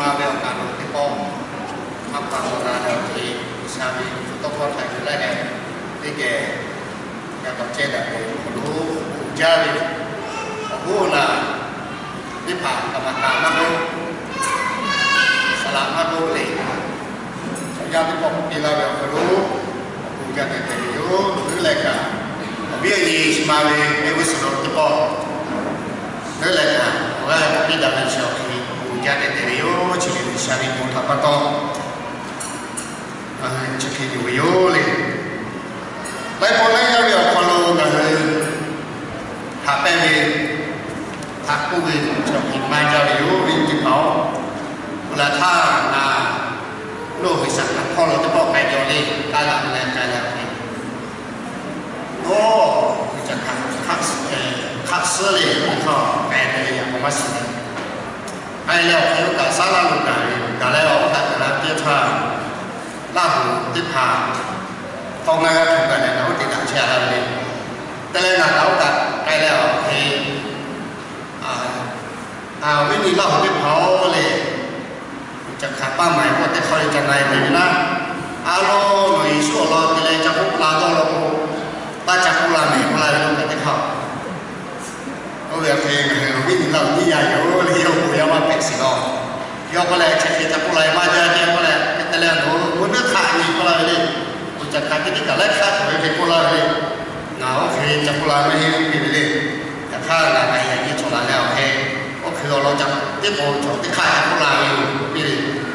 มาเวลการที่ป้องทำความนาเดียวที่ชาบีต้องเข้าใจคือได้ไงที่แกกับเจดรู้จ้าเลยผู้น่ะที่ผ่านกรรมการนักรู้สลับนักรู้เลยสัญญาที่บอกปีละแบบรู้ผู้จะได้แต่อยู่หรืออะไรกันเบี้ยยีสมาเลยไม่วิสุทธิ์ที่บอกหรืออะไรกันว่าพี่ดำเนินชีวิตผู้จะได้แต่อยู่ชีวิตชาลีมุทัพต้องชีวิตอยู่เลยไปพอแล้วเราอยากขอรู้กันเลยหาไปเลยหาผู้อื่นจะผิดมาจะอยู่วิ่งจีบเขาเวลาท่านาโลกวิสัยพอเราจะบอกไปเดียวเลยการหลังแรงการหลังนี่โอ้จะคัดเสื้อเลยเขาแปลเลยอย่างผมว่าสิ่งไอ้แล้วเขาการสร้างโลกได้การแล้วแต่ละเตี้ยท่าล่าหูที่ผ่านตรงนั้นถึงกันเนี่ยเราติดตามเชียร์อะไรเลยแต่เลยนะเราตัดใกล้แล้วที่ไม่มีเราไม่เผาเลยจะขับป้าใหม่เพราะแต่เขาจะไงเลยนะเราหน่วยชั่วเราเลยจะพุกลาต้องเราป้าจะพุกลาไหนพุกลาเราแต่เขาเราเรียกเพลงวิ่งเรานี่ใหญ่เยอะเลยเราคุยว่าเป็นสิ่งเรายกอะไรจะพุกลามาจะเกี่ยวอะไรแต่แล้วหนูเนื้อขาอีกอะไรเลยจะการที่กับเล็กข้าถือเป็นพุกลาเลยหนาวคือจะพุกลาไม่ให้ปีเลยแต่ข้าอะไรอย่างนี้ชนแล้วเองก็คือเราจะที่โบชที่ข้าจะพุกลาอยู่ปี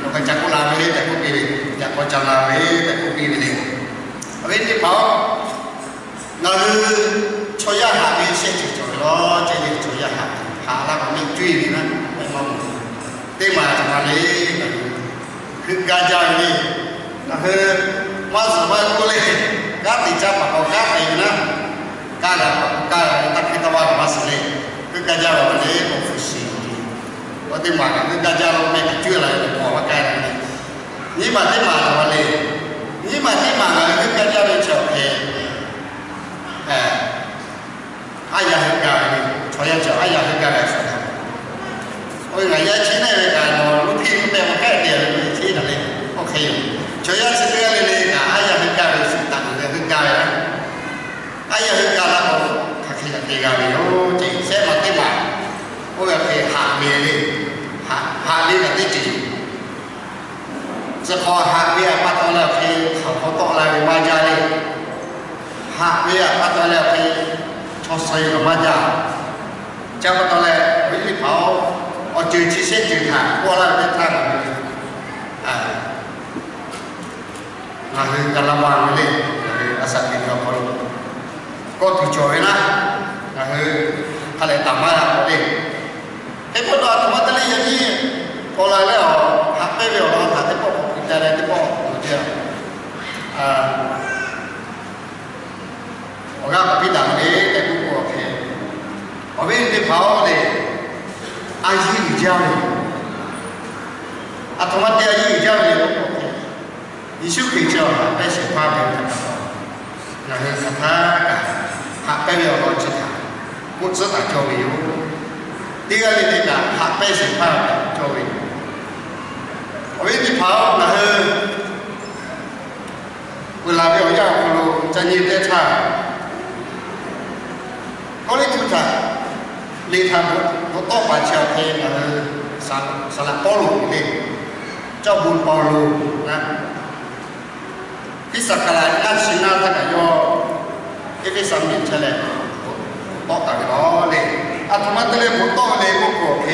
เราก็จะพุกลาไม่ได้แต่พุกปีอยากจะลาไม่แต่พุกปีเลยเอาไว้ที่เขาเราช่วยหาเป็นเส้นจุดจอยล้อจะยังช่วยหาแล้วก็มีจุ้ยนะไม่มองที่มาจากอะไรคือการจ่ายนี่คือว่าสมัยก็เลยการติดจับกับการเองนะการตัดคิดว่ามาสิเลยคือการจ่ายแบบนี้ผมฝึกสิ่งว่าที่มาคือการจ่ายเราไม่ช่วยอะไรผมบอกว่าการนี่มาที่มาวันนี้นี่มาที่มาคือการจ่ายเป็นเฉพาะอายาเหตุการณ์ช่วยจะอายาเหตุการณ์อะไรสักอย่างโอ้ยไงยัยชี้ในเหตุการณ์ลูกพี่ก็เป็นมาแค่เดียวชี้นั่นเองโอเคช่วยสิ่งเรื่องเลยอายาเหตุการณ์สิ่งต่างๆเหตุการณ์นะอายาเหตุการณ์เราขัดแย้งตีกันเลยโอ้จริงเส้นมาที่มาโอ้ยคือหาเมียเลยหาเรื่องที่จริงจะพอหาเมียปัตตานีเขาต้องอะไรมาใจหาเมียปัตตานีชอบใส่กับมาจ่าเจ้าก็ตอนแรกวิธีเผาเอาจืดชี้เส้นจืดหางพวกเราได้ทั้งคือการละวางเลยอาศัยกินกับคนก็ถือจอยนะคืออะไรต่างมาเลยไอ้พวกเราธรรมะทะเลอย่างนี้พอเราแล้วหักไม่เร็วเราหักที่พวกกินใจได้ที่พวกเดียว我讲比当地在中国看，我们的跑的，安溪里讲的，他妈的安溪里讲的，你就可以叫他在写花瓶看到，然后他代表我知他，我知他交流，第二个那个他在写花瓶交流，我们的跑，然后เวลาเราอยากเราจะยืนได้ท่าก็เลยทุกท่าเรียนทำเราต้องไปเชียร์เพลงสลับปอลูนี่เจ้าบุญปอลูนะที่สักการะนั่นสินาท่านย่อที่ได้สำนึกเฉลยต้องต่างกันเลยอัตมาตเลยผมต้องเลยผมโอเค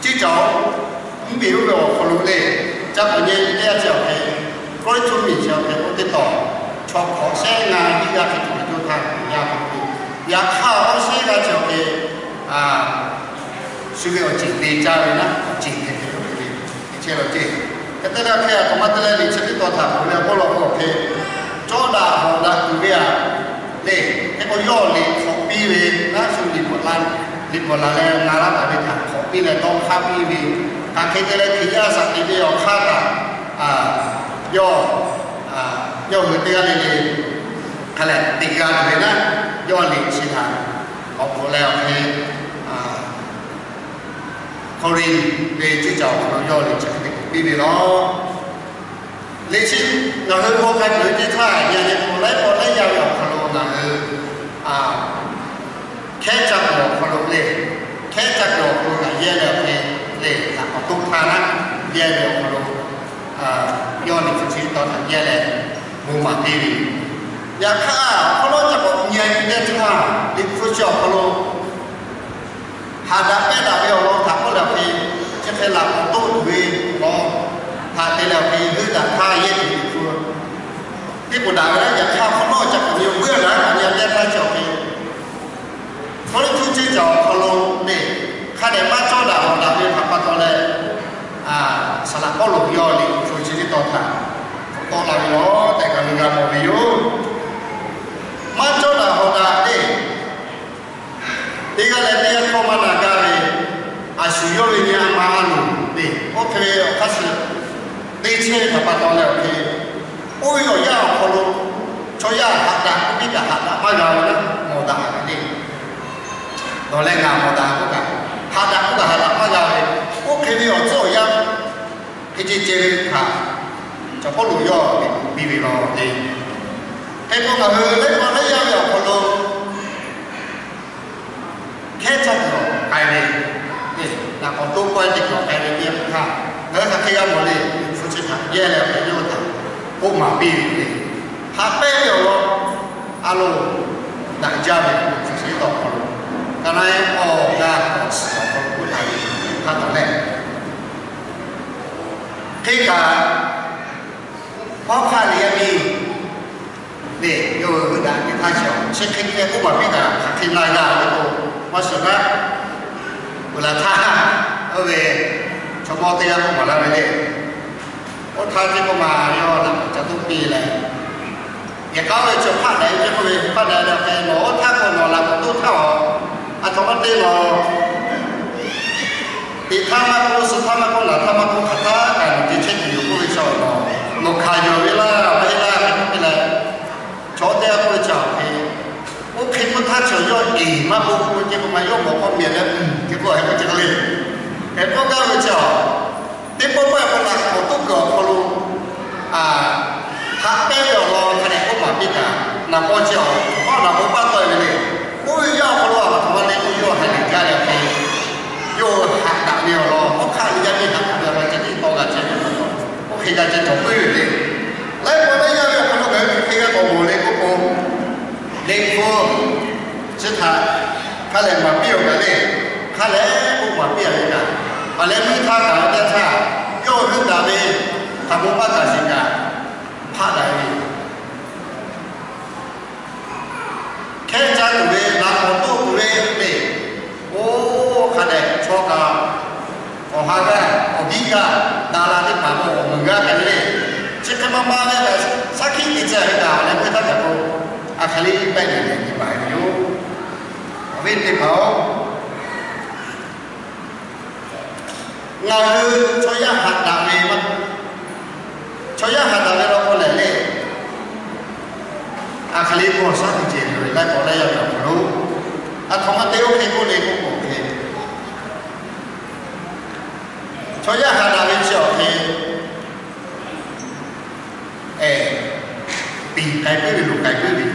ที่เจ้าไม่มีรู้คนรู้เลยจับตัวนี้ได้เจ้าเพลงก็เลยชุมมีเจ้าเพลงก็ติดต่อชอบขอแซงงานที่อยากจะถูกจุดทางอยากเข้าเอาแซงงานเจ้าเพลงสุดยอดจริงดีจ้าเลยนะจริงเลยเชื่อเราจริงแต่ถ้าเราแค่ธรรมะตะเลยนี่ฉันที่ตัวทำเนี่ยพวกเราโอเคโจด่าหัวด่าคือเบี้ยเนี่ยให้เขาย่อเลยของปีเวนะสุดดีกว่าล้านดีกว่าล้านแล้วงานรับอะไรทำของปีเลยต้องข้ามปีเวการคิดอะไรที่ยาสักทีเดียวฆ่ากันย่อมือเตือนเลยขณะติดการเลยนะย่อหลีกสิทางของพวกเราให้ เ后来为这叫要的这个比比咯。你是那个我开始的菜，人家过来要可能那个开着我可能嘞，开着我可能也了嘞，那个东他那也了可能要你自己到那也来木马地里，呀看可能这个年的菜，你不需要可能。Hada pada Allah tak boleh pergi ceklah untuk duit Allah tak boleh pergi hendak kaya itu. Di budak orang yang kau nak cakap yang berat yang dia tak cakap. Kalau tu cakap kalau ni, kalau macam dah orang dia apa tu le, salah kalau dia ni tu cakap tak. Kau lagi lo, tak kau ni mau video. Macam dah orang ni. Tiga lagi kau mana kali asyik ini amalan ni, okey, kasih, dicek apa tahu le okey. Oh yo ya kalau coya ada, kita ada, mana mana mudah ni. Boleh nggak mudah bukan? Ada bukan ada mana le. Okey ni orang ya, kita cek ha, coba lu yo, bibi lo ni. Kau nggak boleh mana ya kalau开着了，哎嘞，那个多关的个哎嘞也不看，那个开个么嘞，夫妻谈也了没有谈，不麻痹的，他没有咯，阿罗哪家的夫妻到了，刚才那是不谈，他到嘞，这个包括里面。นี่อยู่ด่านที่ท่าเฉียวเช็คแค่ผู้บริการทีมรายงานแล้วก็ว่าสุดละเวลาท่าเอาไปชมอเตียก็หมดแล้วเลยโอ้ท่าที่ก็มาย่อหลังจะทุกปีเลยอย่าเขาเลยจะพลาดไหนจะไปพลาดไหนเดี๋ยวแกหนอท่าคนหนอหลังตู้เท่าอาทวัตเตหนอตีท่ามากูสุดท่ามากูหลังท่ามากูขัดท่ากันที่เช็คอยู่กูไปชอบหนอหนอขายอยู่เวลาไม่ได้ไม่ได้chỗ đây tôi chào thì ô khi mà他只要你嘛不结果嘛用我方面的结果还不这个嘞还不搞会叫你不买不拿我都搞不路他代表了他的不满意感那我叫那我把对的嘞我要不路他妈的又还人家的赔又还打掉了我看人家没打掉了这里多个钱我给人家这种对的来我们要不路给给个我嘞เล็กพวกสุดท้ายข้าเลยมาเปรี้ยวกันเลยข้าเลยพวกมาเปรี้ยวกันอะไรไม่ท่ากันแต่ท่าโย่เรื่องดาวีทำบุญมาตัดสินกันพลาดได้แค่ใจตัวเองรักของตัวเองนี่โอ้ข้าเลยชอบกันโอ้ฮากันโอ้ดีกันดาราที่ผ่านมามึงกันเลยชิคกี้พายมาเนี่ยสักทีกิจให้กันอะไรไม่ท่ากันอาคาลีไปไหนที่ไปอยู่วิ่งที่เขาเราช่วยยาหัดดาเมมันช่วยยาหัดดาเมเราคนไหนเล่อาคาลีก็สักทีเลยได้ก็ได้ยังไม่รู้อาทองเตี้ยวที่กูเล่กูโอเคช่วยยาหัดดาเมเชียวที่ปีไก่ปี้ลูกไก่ปี้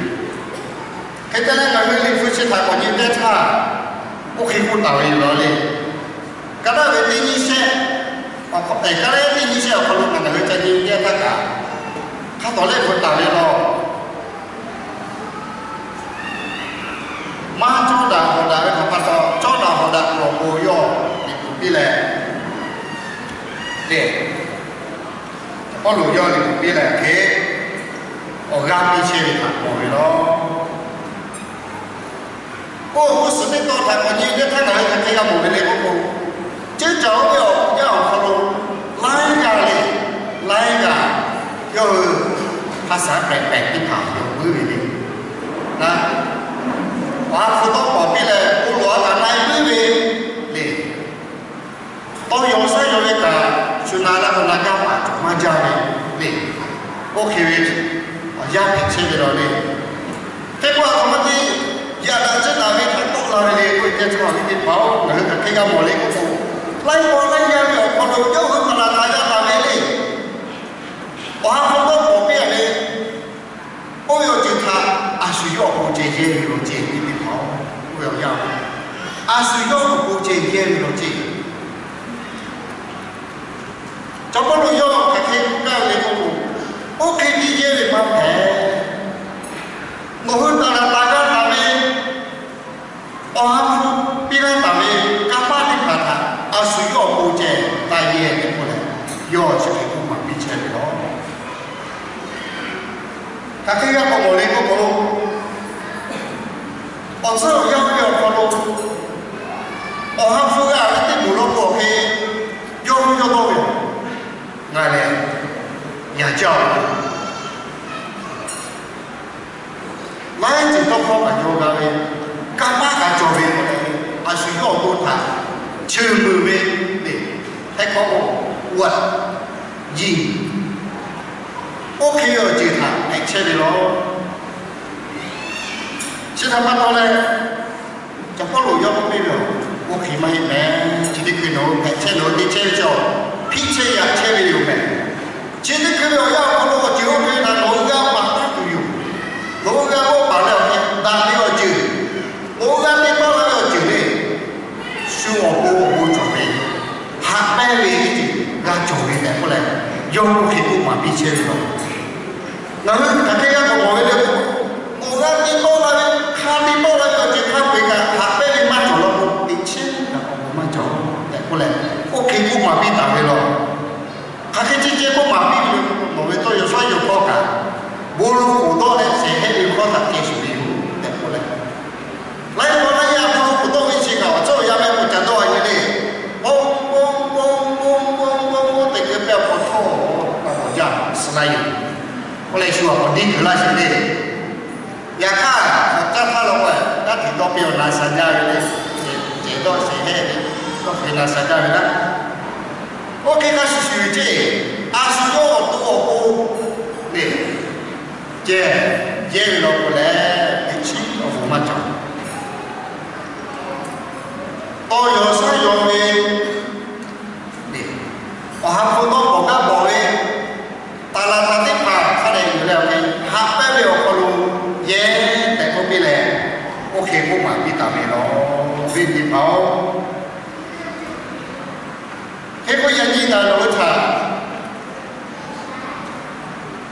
ให้แต่ละการเรียนรู้สิ่งต่างๆยิ่งได้ท่าโอเคคุณต่างกันอยู่แล้วเลยการเรียนที่นี่เช่การเรียนที่นี่เช่เขารู้กันเลยจะยิ่งได้ท่ากันถ้าตอนแรกคนต่างกันเรามาจ้องด่าหัวด่าไปขับต่อจ้องด่าหัวด่าหลงโอยอนี่แหละเด็กพอหลงยอนี่แหละเคออกงานมีเชื่อค่ะโอยล้อโอ้ผู้สื่อไม่ต่อทางวันนี้เนี่ยท่านไหนจะขยับหมู่ไปเลยพวกกูเจ้าเจ้าเดี๋ยวเขาลงไล่กันเลยไล่กันก็ภาษาแปลกๆที่ผ่านอยู่มือนี่นะว่าเขาต้องบอกพี่เลยกูหลวงอะไรมือนี่เลยต้องยอมใส่ยอมเลยกันชุนาแล้วมันก็มาจ้าเลยเลยโอเคเว้ยยากเช่นเดียวเลยแต่ว่าทำไมอย่าดันเจ้าหน้าที่ทั้งตัวเราเลยคุยกันสมัยนี้เผาหรือกับที่กำมอเลยกู来我来呀了，可能有很多大家打没哩，我还不多旁边哩，我有就他啊需要不接接有接你的跑，不要要，啊需要不接接有接，怎么能要他可以不干那个？OK 接接的嘛哎，我很多大家打没，我还不别人打没，干嘛的把他？啊，需要不接大爷的过来，要是给我们比钱的咯。他这个我那个我知道要不要跑路，我还说啊，那的母老婆去要多远？那里也叫，那一都跑蛮多的，干嘛干做的过来？啊，需要多谈。全部的ให้เขาวัดยิงโอเคเอาจีท่าไอ้เช่นนี้หรอเช่นทำมาตอนแรกจะพ่อหลวงยอมไม่หรอโอเคไม่แม่ที่นี่คือหนูไอ้เช่นหนูที่เช่นเจ้าพี่เช่นอยากเช่นอยู่แม่ที่นี่คือเราอยากพ่อหลวงจีโอเคนะหนูก็มาอยู่หนูก็มาแล้วเนี่ยตามนี้เอาจีหนูก็ไม่ต้องแล้วเอาจีเลยช่วย我准备，还买了一点，俺准备的过来，要不给我妈比钱了。那么他这样子我们的，我俺你到那里，看你到那个就看回个，还买了买走了，一千，我买走，过来，我给我妈比打回了，他这直接我妈比我们都有说有好感，无论好多的，谁还有好感接受的，过来，来我那样不到一起搞，这样没我讲到一类。我这个不要不错，我讲是来有，我来说我宁可那些的，也看这他老外，那挺多比较难参加的，这多谁的，都很难参加的。我给他是学这，啊是要多不，对，这老过来一起我们讲。我有时有的，我还不多我干保的，但là他的怕他的有了的，还白了可能也在那边来，我看我嘛比他们咯，比你跑，这个眼睛的路程，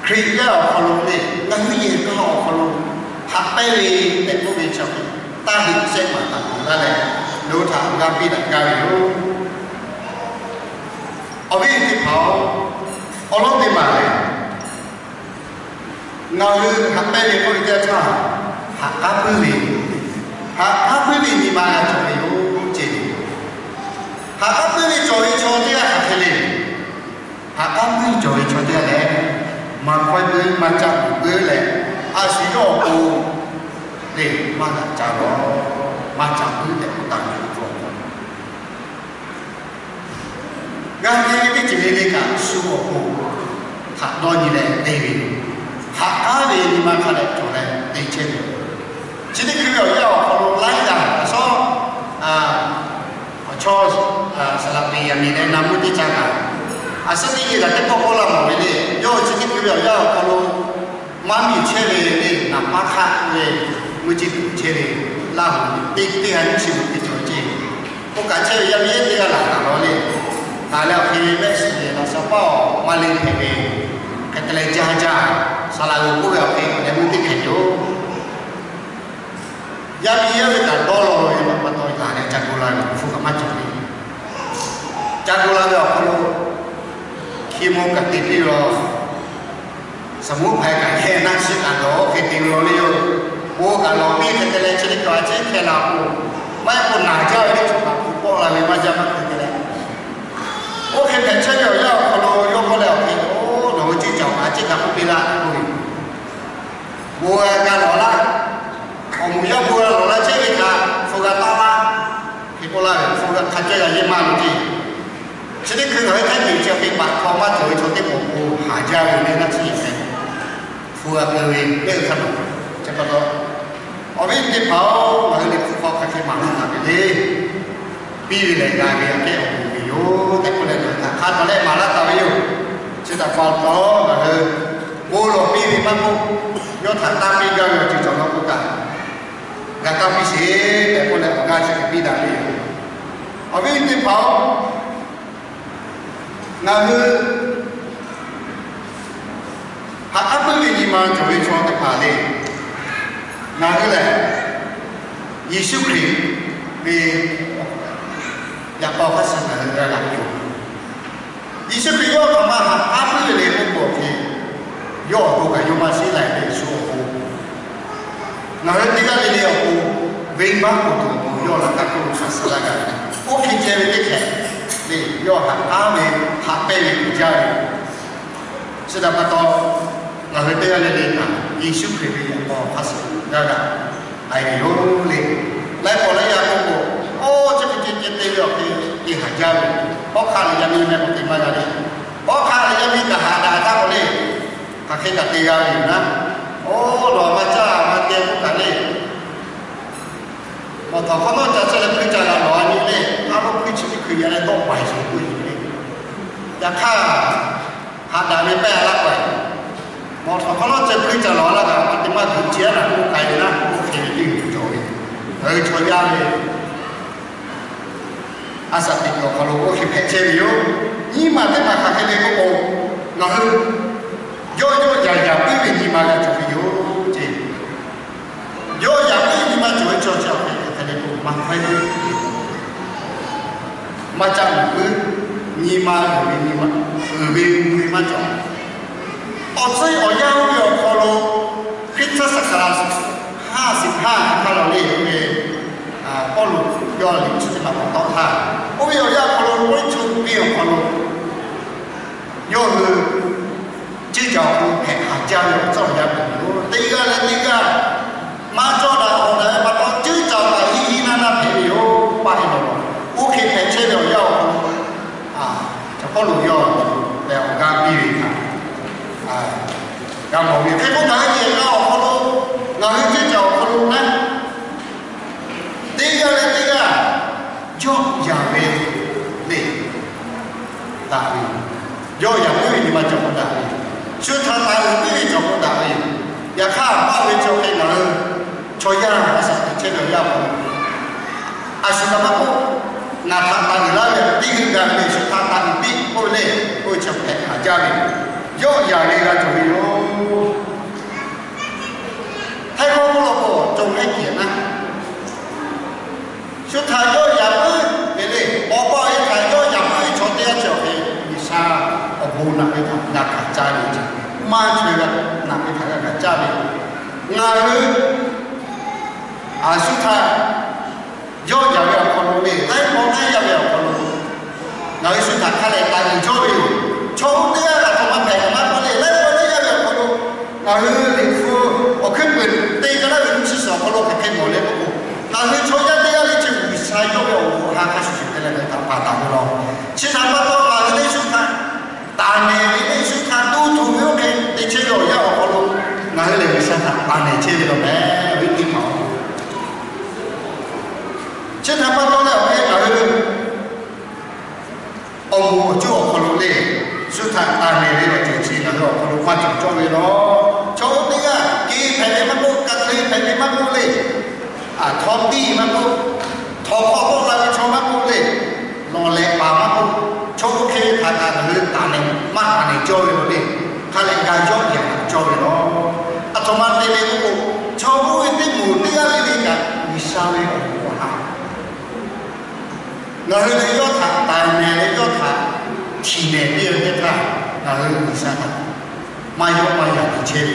可以了可能的，那个也好可能，还白了在那边上面，但是谁嘛他不来嘞？รู้ทางการปีนักการรู้เอาวิ่งที่เขาเอาล้มที่มาเลยเงาคือหักไปเลยก็จะช่าหักกับพื้นหักกับพื้นนี่มาจะไม่รู้จริงหักกับพื้นจอยชนที่หักทะเลหักกับพื้นจอยชนที่อะไรมาคอยพื้นมาจับพื้นเลยอาศัยโยกูเลยมาจับล้อมาจับพื้นแต่กูตายงานนี้ไม่จริงเลยค่ะสู้กูหักโดนนี่แหละเดี๋ยวหักอะไรนี่มาขนาดจุดเลยเดี๋ยวเช่นทีนี้คือเรา要เขาไล่ด่าซ้อชอบสลับเรียนมีแนะนำมุติจังอ่ะสิ่งที่เราจะพูดเราไม่ได้ย่อทีนี้คือเราเขามามีเชื่อเลยนี่นำมาฆ่าเลยมุจิเชื่อเลยลาหูตีให้ชิบุติโจจีพวกการเชื่อยังมีที่กันหลังเราเลยตายแล้วพี่แม่สิ่งเราสปอมาเล่นเพลงกันเลยจ้าสลายกูแบบเพลงในมุติเขียนอยู่ยังมีเยอะเลยแต่多了อยู่แบบตัวอย่างเนี่ยจากกุลาฟูกับมาจุนี่จากกุลาแบบเขาขี้มุกกับติดที่เราสมุนไพรกับแค่นั่งชิดอันโตคิดถึงเราเลยอยู่โอ้กันเราพี่กันเลยชนิดตัวเช่นแค่เราไม่คนหนาเจ้าที่สุดแบบพวกเราไม่มาจะมาถึงกันเลยโอเคแต่เช่นเดียวกันเรายกเขาแล้วโอ้หนูจีจ่อมาจีกับพวกพี่ละบัวกันหล่อละ我们要不然老来这个他说个大妈，给过来说个他这个一万多，这里可能他有些被把他妈做一做的婆婆下家有那个钱，付个各位那个看到，这个多，我们的跑，我们的付款开始马上拿的嘞，比如来干的给我们有有在过来的，看到来马拉岛有，现在放到那个菠萝比的嘛不，要谈大比较要就找到不干，俺刚比谁在过来，我干是个比大的，我为你跑，那个。 apa ni mana jadi contoh kali, nagale, Yesus Kristus be yang bawa sana dalam itu. Yesus Kristus yo kemana? Apa ni lepas bukti, yo bukan yo masih lagi suhu. Nagale tiga ni aku, berimbang tu, yo nak aku sesalah. Okey jadi dekat, ni yo apa ni, apa ni jadi. Sudah betul. 我们对那里呢，艺术可以也包发生，对吧？哎呦嘞，来过来呀，公公，哦，这个对了，给海家人，我看了人民没不对嘛那里，我看了人民个海大大个嘞，他开个对家人呐，哦，老妈家嘛对不干嘞，我他可能在这里陪着了老人嘞，他们陪起的可以来到外省过去嘞，呀看，海大没白了怪。 我kalau cekli jalan lah kan, mati mati hujan lah, aku kaya lah, aku keliling jauh. Hari cuaca ni, asal tengok kalau aku kecil yo, ni mati mati keliling aku, lalu yo jaya pilih ni mana cuci yo, yo yang pilih ni mana cuci keliling aku makai macam ni mana ni macam 哦，所以我要有可能，开车十个啦，55看到你那个道路要临出去嘛，到他，我要可能我出边可能，要是就叫我陪下家人做一下朋友，第二呢，马做了后来把到就找了那朋友摆了，我去陪车了要就可能要来我家比一下。 yang mau ni, kita dah ni kau kalau nak ni jauh kalau nak tiga, jauh jabe ni, tak ni, jauh yang ni macam mana ni, sudah tahu ni jauh tak ni, ya kan, apa jauh ni nak, coya asal cakap apa, asal apa, nak tak ni lah, tiga ni sudah tak ni, boleh, boleh cakap aja ni. 要养那个就是有，太高不了不，总还点呢。说他要养不，对嘞，我包一台要养不，从第二条的，你啥，我不拿一台，拿他家里去，买去了，拿一台那个家里，俺们，说他要养不可能的，太高太养不可能，俺们说他看来打你交的，从第二个他们买。 lalu info, okey pun, tiga kali mesti sok kalau pakai boleh aku. Lalu coba dia ni cuma bisa yo yo, hak susu dia nak tak patah dulu. Cina patah lalu dia suka, tanah ini suka tu yo ke, dia cakap yo kalau lalu dia bisa tak tanah cakap yo, begitu mau. Cina patah lalu lalu, jo kalau dia suka tanah dia jadi cina yo kalau macam coba yo. โชว์นี่อ่ะกีแผ่นมันก็กระตือแผ่นมันก็เลยทอมดี้มันก็ทอพอพวกเราโชว์มันก็เลยนอนเล็กป่ามันก็โชว์เคทางการเลือกตาเนี่ยมากในโจ้ยเลยถ้าเล่นการโจ้ยอย่างโจ้ยเนาะอัตมาเป็นเลยก็โชว์รู้ที่หมู่นี่อะไรนี่กันมีสาวเลยก็หาเงินเลยยอดถาตายแม่เลยยอดถาทีแม่เดียวเนี่ยค่ะเงินเลยมีสาวมาโยมาอย่างเช่น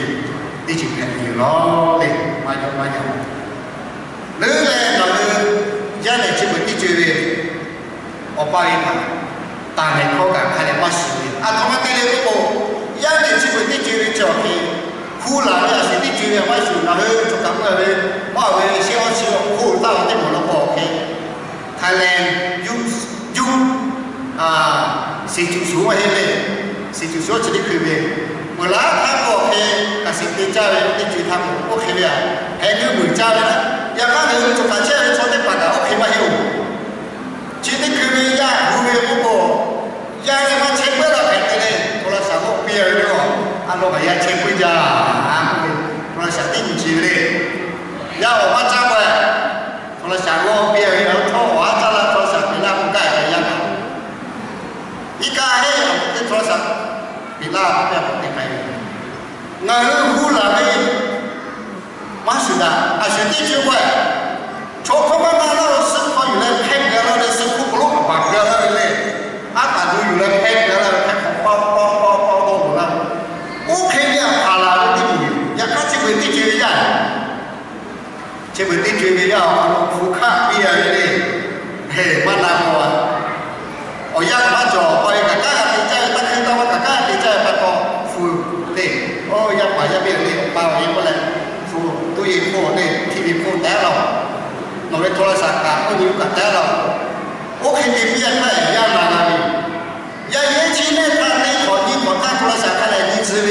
ที่จริงเป็นอยู่ล้อเลยมาโยมาอย่างหรือแรงเราเลยยันในชีวิตที่เจอเลยออกไปผ่านตาในข้อการใครในมาสื่อทำไมที่เลยก็ยันในชีวิตที่เจอเลยจอดที่คู่หลังเนี่ยสิ่งที่เจอเลยมาสื่อเราเลยจุดกำเนิดเลยมาเวลาเชี่ยวคู่ตั้งที่หมดแล้วบอกที่ไทยแลนด์ยุ่งสิ่งที่สูงมาเห็นเลยสิ่งที่สูงจะได้คือเลยเวลาท่านบอกเองกับสิ่งที่เจ้าเลยที่จุดทำโอเคเลยให้เรื่องเหมือนเจ้าเลยนะอยากให้เรื่องจุดการเชื่อชนได้ปัดโอเคมาอยู่ชีวิตคือไม่ยากรู้เรื่องก็บอก追的要苦卡比啊嘞，嘿，蛮难过啊。我要蛮做，我一个家的在，他看到我家的在把个付嘞，哦要把这边嘞把我一过来付对付嘞，TV 付得了，我们拖了啥卡，我有个得了，我肯定比他一样难的，要年轻的他那个你我他拖了啥卡来你知道？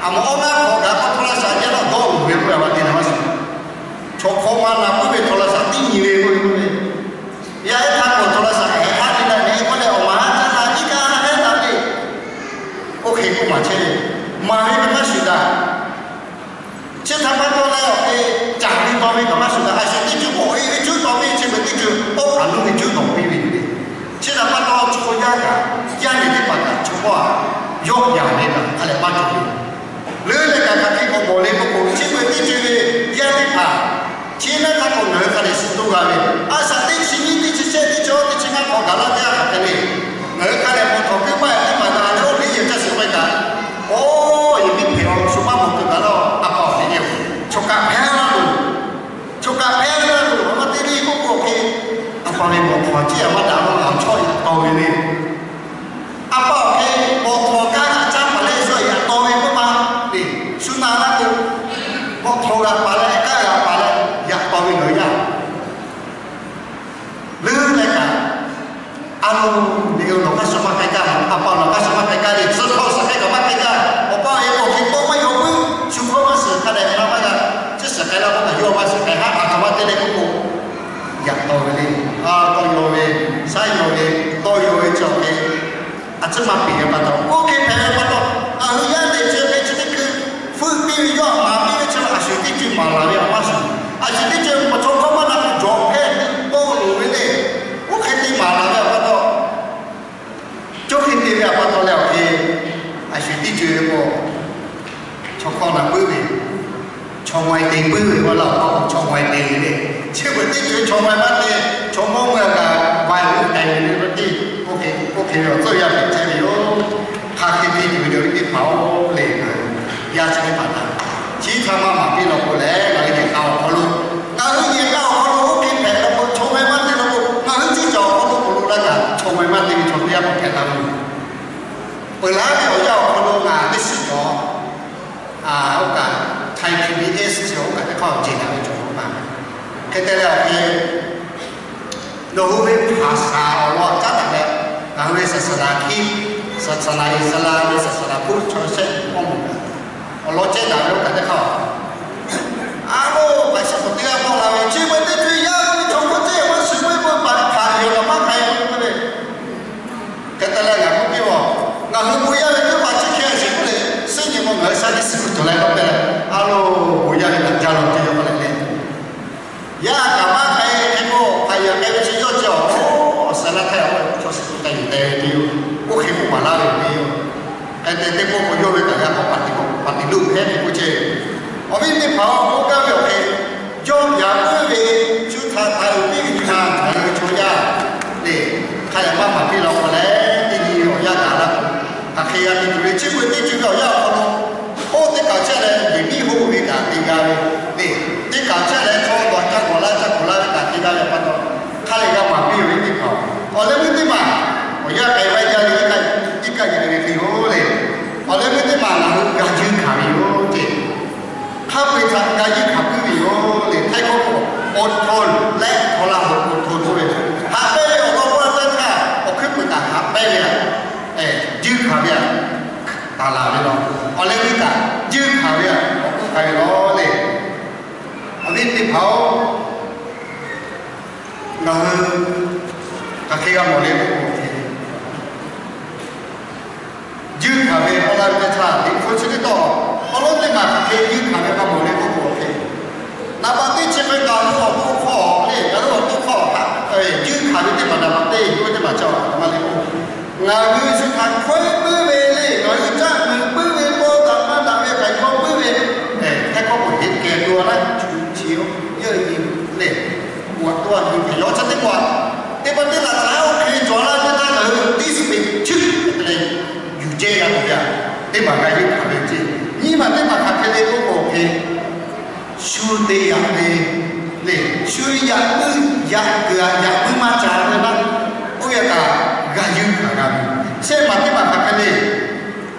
啊，我那我他拖了啥年了都不会过来，我听他说，从后面那不会拖了啥第一位会不会？要他我拖了啥？嘛切，马里干嘛学的？这他妈多了诶，家里方面干嘛学的？还是你就我一就方面，这个你就我看路你就懂比比的。这他妈多出家的，家里的把他出话，要养的，他来帮助你。你那个他给我磨的不够，这个你这个养的他，现在他可能他的是多个的，啊，上帝请你的这些的叫的请他考到了这样的嘞，我看来我头给买的买的，然后你也这是会干。哦，有啲朋友说话冇得咯，阿爸你要出家平啦路，出家平啦路，我哋呢嗰個嘅阿爸你冇台之後，我打到南菜到嘅呢，阿爸嘅冇台家嘅爭埋呢，所以到嘅㗎嘛，你算哪啦個，冇台嘅把咧，家嘅把咧，入到嘅女人，你嚟㗎，阿路你要落家什麼嘅家，阿爸落家什麼嘅家，你最好是喺個乜嘅家。cái đó có vô mà sự cái hát hàng mà tên này cũng cũng giặt tôi đi tôi vô đi sai vô đi tôi vô đi cho cái chứ mà bị cái bắt đầu ok phải là bắt đầu hướng dẫn để chơi cái chuyện cứ phương tiện vô mà đi chơi là sự cái chuyện mà là cái mà sự cái chuyện mà trong không có làm trộn hết tôi đủ cái này ok thì mà là cái bắt đầu trước khi đi về bắt đầu là cái sự cái chuyện của cho con là quý vị trong ngoài tiền bự hoặc là không trong ngoài tiền đấy chứ vấn đề chuyện trong ngoài bắt đi trong mong là cả vài lúc tiền này vấn đề ok rồi tôi giờ phải chơi điều hai cái gì cũng được cái pháo lệ rồi gia cho cái bản thân chỉ tham mà bị nó có lẽ là cái cao khó luôn cao cái gì cao khó luôn ok phải là một trong ngoài bắt đi nó cũng mà chỉ cho khó luôn là cả trong ngoài bắt đi trong nhà một cái nào bởi lẽ cái ở đâu khó luôn là cái sự đó okไทย PBS เสียวกับข้อจริงอะไรจบมาแค่แต่แล้วที่เราเป็นภาษาเราจัดแต่เราเป็นศาสนาคริสต์ศาสนาอิสลามศาสนาพุทธชนชั้นพวกมันเราเจตนาเรากันได้เข้าเราไปสมุทรที่เราเราชีวิตที่ทุกอย่างชมพูเจ้ามันสวยมันผ่านอยู่กับมากใครไม่ได้แค่แต่แล้วอย่างที่ว่าเราไม่อยากให้ทุกคนเชื่อสิ่งนี้ซึ่งยังมองไม่ใช่ที่สิ่งตัวไหนก็เป็น我要你们家人这样来练，呀，干嘛还我还要还要去要教哦，生了太好，就是带有我很不管那里没有，我有的大家我把你路开你不接，我们你跑我刚要开，就两个月就他有那个地方他有出家，对，他要慢慢变老过来，你有要打了，他可以让你对结果你就要好。我哋搞出嚟，人哋好會搞地價嘅，你搞出嚟錯落得過啦，搞地價嘅不多，佢哋個話邊有啲講，我哋呢啲嘛，我而家計位就依家人哋幾好咧，我哋呢啲嘛嗱，價錢價喎，即係，佢會賺價錢價邊喎，你睇嗰個อดทนและพลังอดทนด้วยหาไปเอาตัวว่าถ้าเอาขึ้นไปหาไปเนี่ยยืดขาเนี่ยตาลาไม่ลองเอาเล็กนิดอ่ะยืดขาเนี่ยใครล้อเลยอันนี้ที่เขาเราตะเคียนหมดเลยยืดขาเนี่ยเอาอะไรจะชาติคนชื่อต่อเอารถเลยมาเคียนยืดขาเนี่ยมาหมดเลยก็โอเคนับวันที่จะเป็นการขอผู้ขอเนี่ยแล้วก็ผู้ขอยืดขาเนี่ยมาดับเต้ด้วยจะมาเจาะมาเลยงานนี้สุดท้ายค่อยปื้อเวเลยหน่อยจ้ามือปื้อเวโบตัดมาดับเวไก่ข้อปื้อเวแค่ข้อหมดเห็นแก่ตัวนะเฉียวเยอะยิ่งเลยปวดตัวยิ่งขย่อชัดได้กว่าแต่ประเด็นหลักสายโอเคจอดแล้วจะได้ที่สิบชื่ออะไรอยู่เจ๊กันทุกอย่างได้มาการยืดขาเลยเจ๊นี่มาได้มาขาดแค่เด็กก็โอเคช่修的呀的嘞，修呀不呀个呀不嘛家的那，我也个个有看个，现在嘛看个嘞。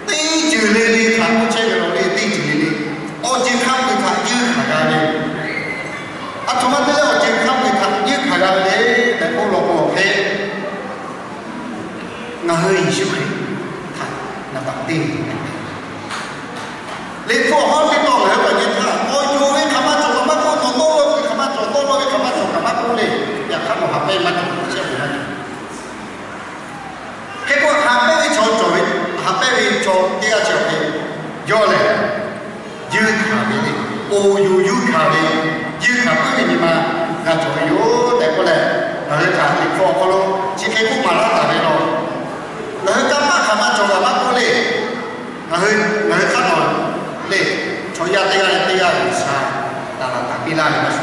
第九类的他不这个罗的第九类的，我健康的他有看个的，啊，他妈的我健康的他有看个的，在我老婆嘿，我和艺术品，他那当地，你做好的到来关键他，我有的他妈做他妈做多了，他妈做多了，他妈做他妈多嘞，也看我还被妈做些什么，结果还被做做的。他被人做第二条的，要来有卡的，有卡的，有卡不的嘛，那做有带过来，然后看你放好了，只开不马拉大的咯，然后干嘛看嘛做干嘛过来，然后看到嘞，从第二啥，打比那里面说，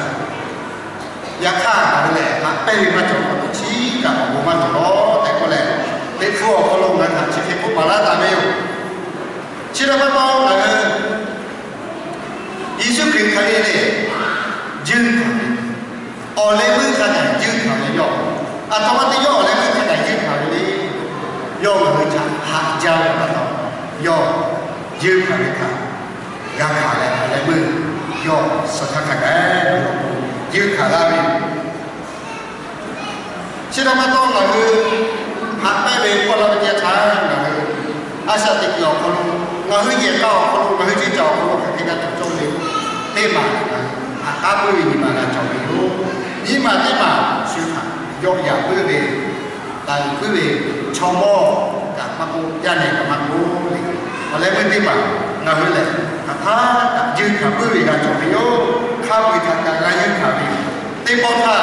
也看到嘞，他被人嘛做过，只干我嘛做咯，带过来。你付我可能看，只开不马拉大没有，其他地方那个艺术品可以嘞，有卡的，哦，你们看看有卡的要，啊，他妈的要，你们看看有卡的嘞，要我们看客家的那种，要有卡的看，有卡的你们要是看看哎，有卡那边，其他地方那个。hak pe kalau dia cara ngah asa tik yo kalau ngah ye kau kalau ngah ji jauh kalau kita tu ni tema apa ini mana jauh itu ni mana tema suka yo ya boleh dan boleh coba tak mahu jangan mahu oleh tema ngah le apa tak jauh boleh kan jauh yo kau kita tak lagi kau tema ta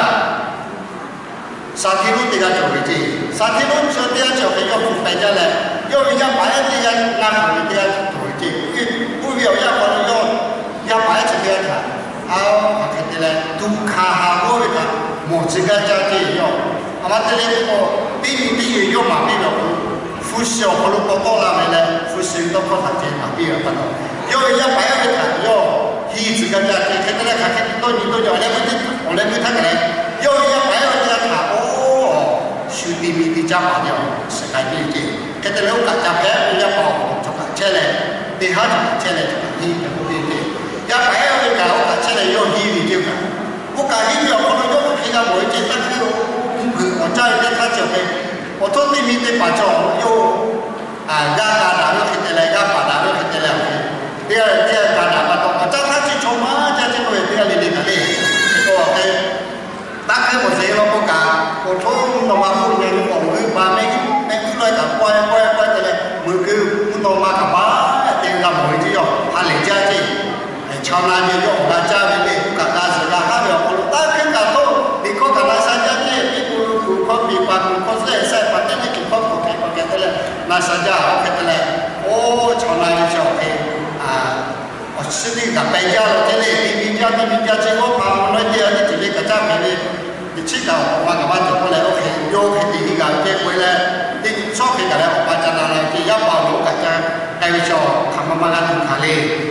साथी लोग तेरा चौबीस साथी लोग तेरा चौबीस का फुट पैसा ले यो विचार पाया तेरा ना खाने तेरा चौबीस वो भी और या बोलो यो या पाया चुके था आओ कहते ले तुम खाहा वो भी था मोची का जाते यो हमारे लिए तो तीन यो मापी लो फुशियो बोलो को ला में ले फुशियो तो को थाचे मापी लो पता यो या पाया भी था यो ही जिसका जाते कहते ले खाते तो नहीं तो जो oleh kita kan yo ya payo dia ta shudi mi di jama dia sekali je kita lu kat capek dia mau coba cele di hati cele coba ni dia ya payo dia kalau kat cele yo hi ni dia kan bukan hi yo kalau yo kita mau je tak yo我在这他就会我做对面的把照又啊打了给来把打了给来第二打把我叫他去冲嘛这就会第二里的嘞OK打开我谁了不敢我从那么后面我们把每个来打乖的嘞每个不懂嘛干嘛点个每只要他来家去超难的用他家里面干大事干他了我打开打头你看看那三家店你不比把不是在把那个不给的嘞那三家 OK 的嘞哦超难的就 OK 啊我吃的个白家了这里你家结果把我那家的这里个家里你吃到我干嘛走过来 OK 有给第一个结回来你说给个来我把家拿来你要保留个家该叫他们把它弄开嘞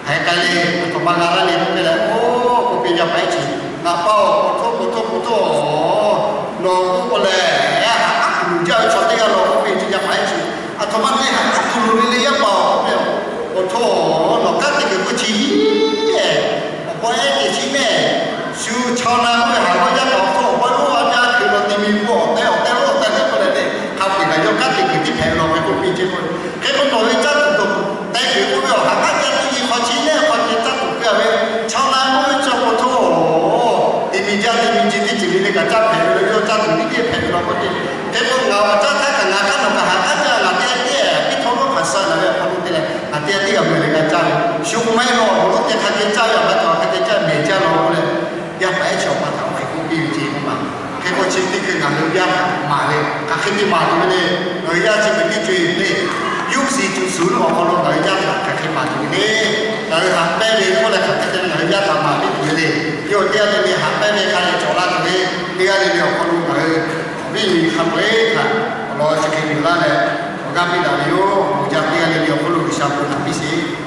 还该嘞他们把它连回来哦我比较白起那包不错弄过来呀你叫说这个了我比较白起啊他们那还不如你要包没有我错老干这个不起我也是咩修超难会好像老错我路家去了地面过带路过来的他回来要干这个的陪了我不比这个结果到一家都带去不了还干这个花钱呢花钱咋不要嘞超难会做不错地面家的这里那个家陪了要家里面陪了我的结果我家他干那干那个还干这那点比头路还少了跑路的嘞那点我们那个家里修买了我都看见家要把他看见家每家了嘞要白球把它回顾比如这个嘛结果今天跟俺们家买嘞他肯定买的嘞人家这个的最嘞有时就输了我们人家他肯定买的嘞然后他买嘞过来他肯定人家他买的嘞有第二的嘞他买嘞看见做那个嘞第二的嘞我们为你看嘞看我是肯定来嘞我刚比到了哟我家第二的嘞我们下午那必须